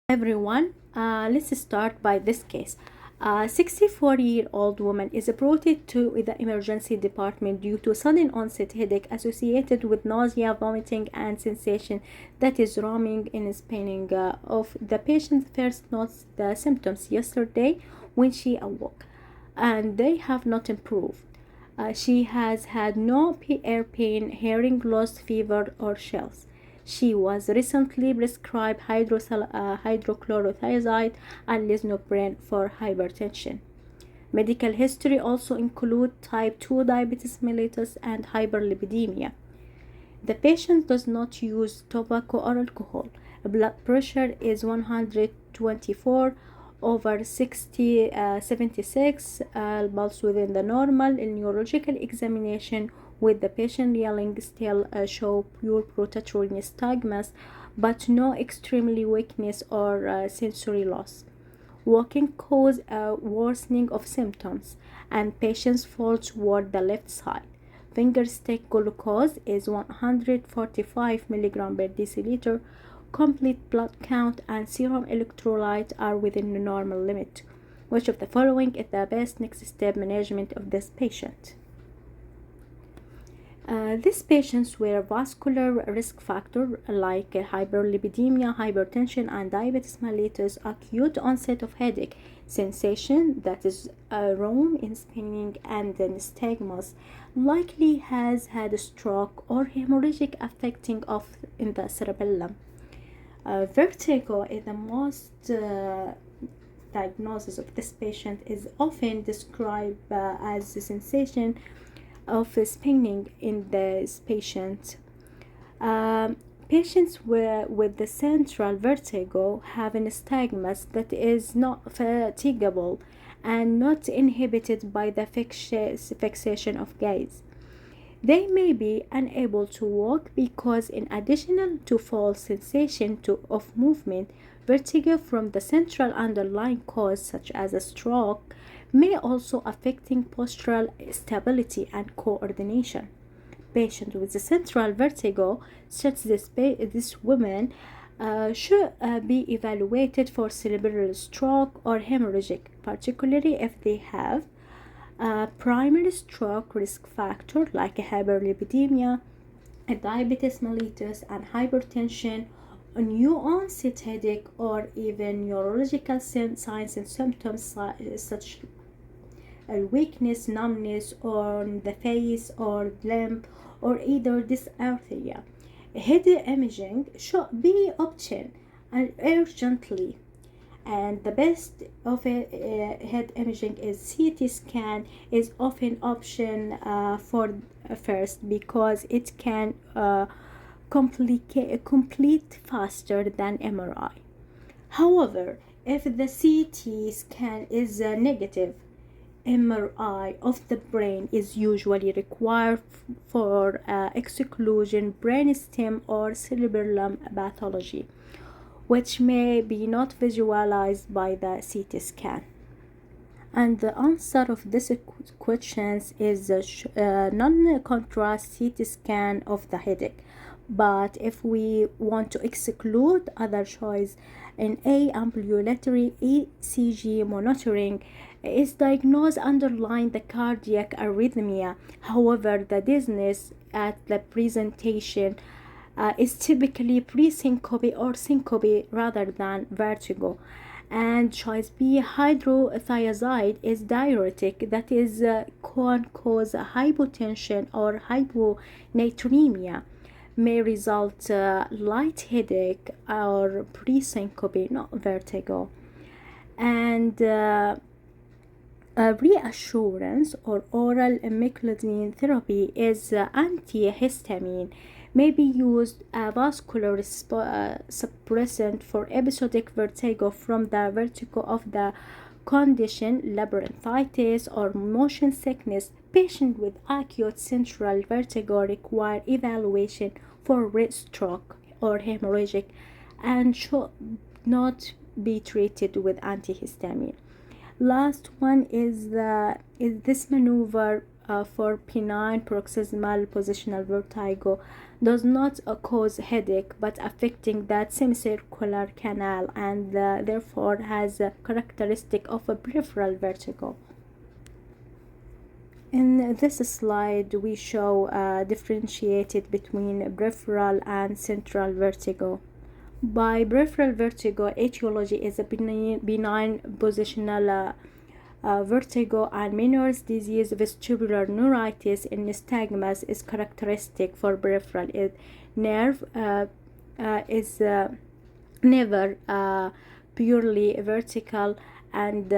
Everyone, let's start by this case. A 64-year-old woman is brought to the emergency department due to sudden onset headache associated with nausea, vomiting, and sensation that is roaming and spinning. Of the patient first notes the symptoms yesterday when she awoke, and they have not improved. She has had no ear pain, hearing loss, fever, or chills. She was recently prescribed hydrochlorothiazide and lisinopril for hypertension. Medical history also include type 2 diabetes mellitus and hyperlipidemia. The patient does not use tobacco or alcohol. Blood pressure is 124 over 60 76, pulse within the normal. In neurological examination with the patient yelling still show pure rotatory nystagmus but no extremely weakness or sensory loss. Walking cause a worsening of symptoms and patients fall toward the left side. Finger stick glucose is 145 mg per deciliter. Complete blood count and serum electrolyte are within the normal limit. Which of the following is the best next step management of this patient? These patients were vascular risk factor like hyperlipidemia, hypertension, and diabetes mellitus, acute onset of headache, sensation that is roam in spinning, and then nystagmus, likely has had a stroke or hemorrhagic affecting of in the cerebellum. Vertigo is the most diagnosis of this patient is often described as the sensation of spinning in this patient. Patients with the central vertigo have an nystagmus that is not fatigable and not inhibited by the fixation of gaze. They may be unable to walk because, in addition to false sensation of movement, vertigo from the central underlying cause, such as a stroke, may also affecting postural stability and coordination. Patients with the central vertigo, such as this woman, should be evaluated for cerebral stroke or hemorrhagic, particularly if they have primary stroke risk factor like hyperlipidemia, diabetes mellitus, and hypertension, a new onset headache, or even neurological signs and symptoms such as weakness, numbness on the face or limb, or either dysarthria. Head imaging should be option and urgently, and the best of head imaging is CT scan is often option for first because it can complete faster than MRI. However, if the CT scan is negative, MRI of the brain is usually required for exclusion brainstem or cerebellum pathology, which may be not visualized by the CT scan. And the answer of this questions is non-contrast CT scan of the headache. But if we want to exclude other choice, in ambulatory ECG monitoring is diagnosed underlying the cardiac arrhythmia. However, the dizziness at the presentation is typically pre-syncope or syncope rather than vertigo. And choice B, hydrothiazide is diuretic that is can cause hypotension or hyponatremia, may result light headache or pre-syncope, not vertigo. And reassurance or oral imeclidine therapy is antihistamine, may be used a vascular suppressant for episodic vertigo from the vertigo of the condition labyrinthitis or motion sickness. Patients with acute central vertigo require evaluation for stroke or hemorrhagic and should not be treated with antihistamine. Last one is this maneuver for benign paroxysmal positional vertigo does not cause headache but affecting that semicircular canal, and therefore has a characteristic of a peripheral vertigo. In this slide, we show differentiated between peripheral and central vertigo. By peripheral vertigo, etiology is a benign positional vertigo, and Meniere's disease, vestibular neuritis, and nystagmus is characteristic for peripheral. Nerve is never purely vertical and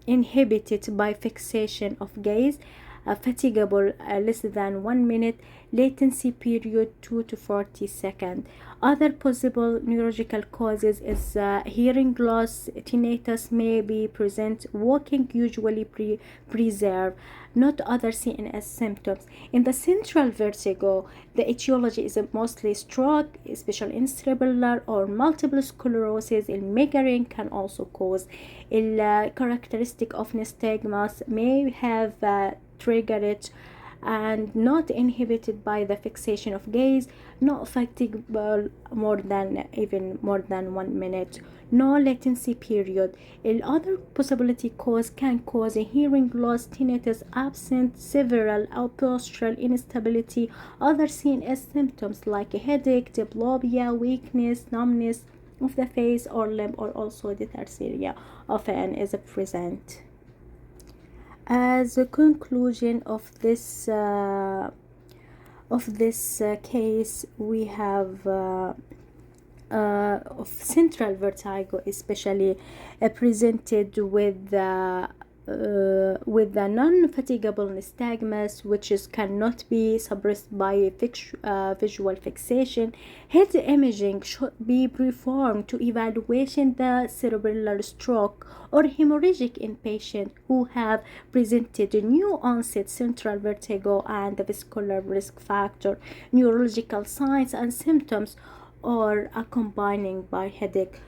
inhibited by fixation of gaze, fatigable less than 1 minute, latency period 2 to 40 seconds. Other possible neurological causes is hearing loss, tinnitus may be present, walking usually preserve, not other CNS symptoms. In the central vertigo, the etiology is mostly stroke, especially in cerebellar or multiple sclerosis. In migraine can also cause. Characteristic of nystagmus may have triggered it and not inhibited by the fixation of gaze, not fatigable more than 1 minute, no latency period. Other possibility cause can cause a hearing loss, tinnitus, absent, several or postural instability, other CNS symptoms like a headache, diplopia, weakness, numbness of the face or limb, or also dysphagia often is present. As a conclusion of this case, we have of central vertigo, especially presented with the non-fatigable nystagmus, which cannot be suppressed by visual fixation. Head imaging should be performed to evaluation the cerebellar stroke or hemorrhagic in patients who have presented new-onset central vertigo and the vascular risk factor, neurological signs and symptoms, or accompanying by headache.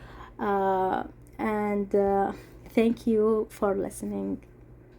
Thank you for listening.